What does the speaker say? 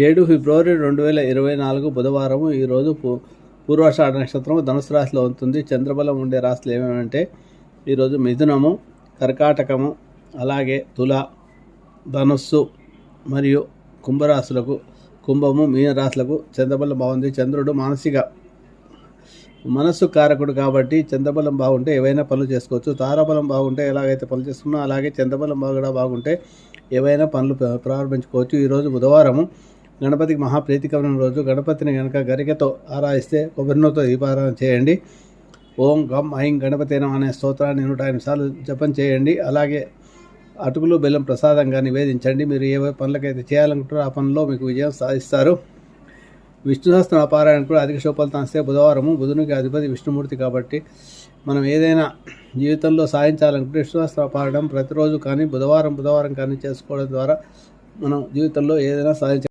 7 ఫిబ్రవరి 2024 బుధవారం. ఈరోజు పూర్వాషాఢ నక్షత్రం ధనుసు రాశిలో ఉంటుంది. చంద్రబలం ఉండే రాశులు ఏమేమంటే ఈరోజు మిథునము, కర్కాటకము, అలాగే తుల, ధనుస్సు మరియు కుంభరాశులకు, కుంభము, మీన రాశులకు చంద్రబలం బాగుంది. చంద్రుడు మనస్సు కారకుడు కాబట్టి చంద్రబలం బాగుంటే ఏవైనా పనులు చేసుకోవచ్చు. తారాబలం బాగుంటే ఎలాగైతే పనులు చేసుకున్నా అలాగే చంద్రబలం కూడా బాగుంటే ఏవైనా పనులు ప్రారంభించుకోవచ్చు. ఈరోజు బుధవారము, గణపతికి మహాప్రీతికరమైన రోజు. గణపతిని కనుక గరికతో ఆరాధిస్తే కొబ్బరినూతో దీపారాధన చేయండి. ఓం గం ఐం గణపతి అనే స్తోత్రాన్ని 108 సార్లు జపం చేయండి. అలాగే అటుకులు బెల్లం ప్రసాదంగా నివేదించండి. మీరు ఏ పనులకైతే చేయాలనుకుంటారో ఆ పనిలో మీకు విజయం సాధిస్తారు. విష్ణు సహస్రనామ పారాయణ కూడా అధిక శుభఫలితం వస్తే బుధవారము. బుధునికి అధిపతి విష్ణుమూర్తి కాబట్టి మనం ఏదైనా జీవితంలో సాధించాలనుకుంటే విష్ణు సహస్రనామ పారాయణం ప్రతిరోజు కానీ బుధవారం కానీ చేసుకోవడం ద్వారా మనం జీవితంలో ఏదైనా సాధించాలి.